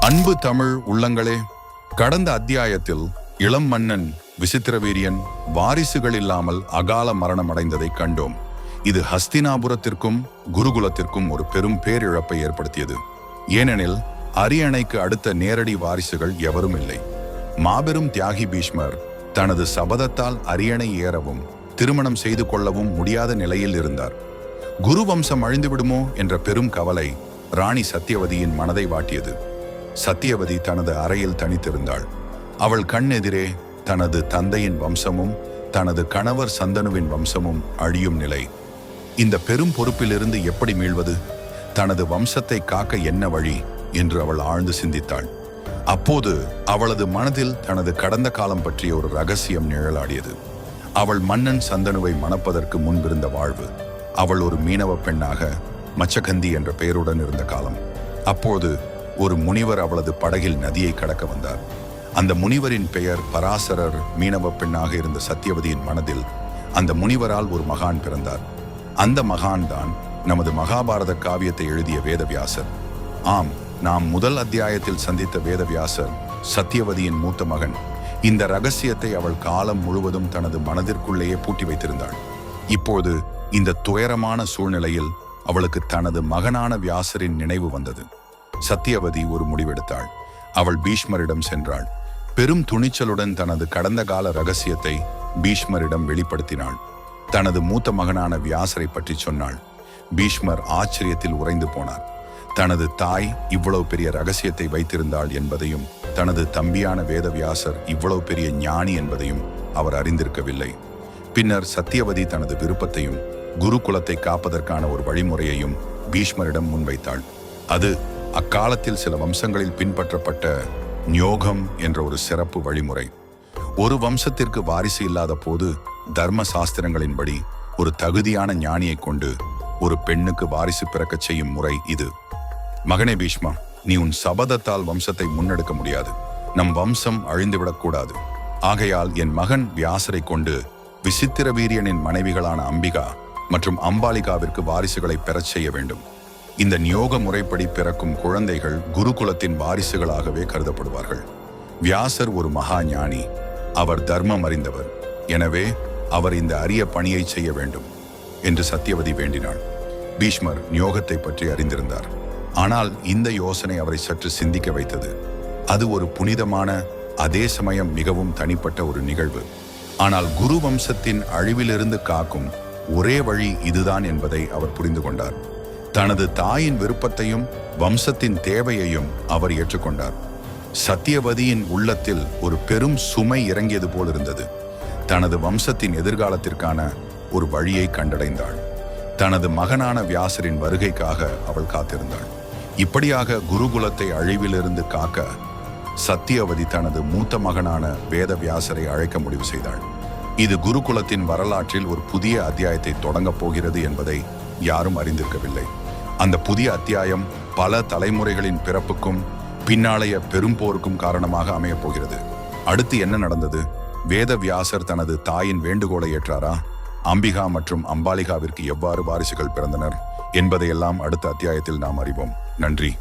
அன்பு தமிழ் உள்ளங்களே, கடந்த அத்தியாயத்தில் இளம் மன்னன் விசித்திரவீரியன் வாரிசுகள் இல்லாமல் அகால மரணம் அடைந்ததை கண்டோம். இது ஹஸ்தினாபுரத்திற்கும் குருகுலத்திற்கும் ஒரு பெரும் பேரிழப்பை ஏற்படுத்தியது. ஏனெனில் அரியணைக்கு அடுத்த நேரடி வாரிசுகள் எவரும் இல்லை. மாபெரும் தியாகி பீஷ்மர் தனது சபதத்தால் அரியணை ஏறவும் திருமணம் செய்து கொள்ளவும் முடியாத நிலையில் இருந்தார். குரு வம்சம் அழிந்துவிடுமோ என்ற பெரும் கவலை ராணி சத்தியவதியின் மனதை வாட்டியது. சத்தியவதி தனது அறையில் தனித்திருந்தாள். அவள் கண்ணெதிரே தனது தந்தையின் வம்சமும் தனது கணவர் சந்தனுவின் வம்சமும் அழியும் நிலை. இந்த பெரும் பொறுப்பிலிருந்து எப்படி மீள்வது, தனது வம்சத்தை காக்க என்ன வழி என்று அவள் ஆழ்ந்து சிந்தித்தாள். அப்போது அவளது மனதில் தனது கடந்த காலம் பற்றிய ஒரு ரகசியம் நிழலாடியது. அவள் மன்னன் சந்தனுவை மணப்பதற்கு முன்பிருந்த வாழ்வு. அவள் ஒரு மீனவ பெண்ணாக மச்சகந்தி என்ற பெயருடன் இருந்த காலம். அப்போது ஒரு முனிவர் அவளது படகில் நதியை கடக்க வந்தார். அந்த முனிவரின் பெயர் பராசரர். மீனவ பெண்ணாக இருந்த சத்தியவதியின் மனதில் அந்த முனிவரால் ஒரு மகான் பிறந்தார். அந்த மகான் தான் நமது மகாபாரத காவியத்தை எழுதிய வேதவியாசர். ஆம், நாம் முதல் அத்தியாயத்தில் சந்தித்த வேதவியாசர் சத்தியவதியின் மூத்த மகன். இந்த ரகசியத்தை அவள் காலம் முழுவதும் தனது மனதிற்குள்ளேயே பூட்டி வைத்திருந்தாள். இப்போது இந்த துயரமான சூழ்நிலையில் அவளுக்கு தனது மகனான வியாசரின் நினைவு வந்தது. சத்தியவதி ஒரு முடிவெடுத்தாள். அவள் பீஷ்மரிடம் சென்றாள். பெரும் துணிச்சலுடன் தனது கடந்த கால ரகசியத்தை பீஷ்மரிடம் வெளிப்படுத்தினாள். தனது மூத்த மகனான வியாசரை பற்றி சொன்னாள். பீஷ்மர் ஆச்சரியத்தில் உறைந்து போனார். தனது தாய் இவ்வளவு பெரிய ரகசியத்தை வைத்திருந்தாள் என்பதையும் தனது தம்பியான வேதவியாசர் இவ்வளவு பெரிய ஞானி என்பதையும் அவர் அறிந்திருக்கவில்லை. பின்னர் சத்தியவதி தனது விருப்பத்தையும் குருகுலத்தை காப்பதற்கான ஒரு வழிமுறையையும் பீஷ்மரிடம் முன்வைத்தாள். அது அக்காலத்தில் சில வம்சங்களில் பின்பற்றப்பட்ட ஞோகம் என்ற ஒரு சிறப்பு வழிமுறை. ஒரு வம்சத்திற்கு வாரிசு இல்லாத போது தர்ம சாஸ்திரங்களின்படி ஒரு தகுதியான ஞானியை கொண்டு ஒரு பெண்ணுக்கு வாரிசு பிறக்கச் செய்யும் முறை இது. மகனே பீஷ்மா, நீ உன் சபதத்தால் வம்சத்தை முன்னெடுக்க முடியாது. நம் வம்சம் அழிந்துவிடக்கூடாது. ஆகையால் என் மகன் வியாசரை கொண்டு விசித்திரவீரியனின் மனைவிகளான அம்பிகா மற்றும் அம்பாலிகாவிற்கு வாரிசுகளை பெறச் செய்ய வேண்டும். இந்த நியோக முறைப்படி பிறக்கும் குழந்தைகள் குருகுலத்தின் வாரிசுகளாகவே கருதப்படுவார்கள். வியாசர் ஒரு மகா ஞானி. அவர் தர்மம் அறிந்தவர். எனவே அவர் இந்த அரிய பணியை செய்ய வேண்டும் என்று சத்தியவதி வேண்டினாள். பீஷ்மர் நியோகத்தை பற்றி அறிந்திருந்தார். ஆனால் இந்த யோசனை அவரை சற்று சிந்திக்க வைத்தது. அது ஒரு புனிதமான, அதே சமயம் மிகவும் தனிப்பட்ட ஒரு நிகழ்வு. ஆனால் குரு வம்சத்தின் அழிவிலிருந்து காக்கும் ஒரே வழி இதுதான் என்பதை அவர் புரிந்து கொண்டார். தனது தாயின் விருப்பத்தையும் வம்சத்தின் தேவையையும் அவர் ஏற்றுக்கொண்டார். சத்தியவதியின் உள்ளத்தில் ஒரு பெரும் சுமை இறங்கியது போல் இருந்தது. தனது வம்சத்தின் எதிர்காலத்திற்கான ஒரு வழியை கண்டடைந்தாள். தனது மகனான வியாசரின் வருகைக்காக அவள் காத்திருந்தாள். இப்படியாக குருகுலத்தை அழிவிலிருந்து காக்க சத்தியவதி தனது மூத்த மகனான வேதவியாசரை அழைக்க முடிவு செய்தாள். இது குருகுலத்தின் வரலாற்றில் ஒரு புதிய அத்தியாயத்தை தொடங்கப் போகிறது என்பதை யாரும் அறிந்திருக்கவில்லை. அந்த புதிய அத்தியாயம் பல தலைமுறைகளின் பிறப்புக்கும் பின்னாளைய பெரும் போருக்கும் காரணமாக அமையப் போகிறது. அடுத்து என்ன நடந்தது? வேதவியாசர் தனது தாயின் வேண்டுகோளை ஏற்றாரா? அம்பிகா மற்றும் அம்பாலிகாவிற்கு எவ்வாறு வாரிசுகள் பிறந்தனர் என்பதையெல்லாம் அடுத்த அத்தியாயத்தில் நாம் அறிவோம். நன்றி.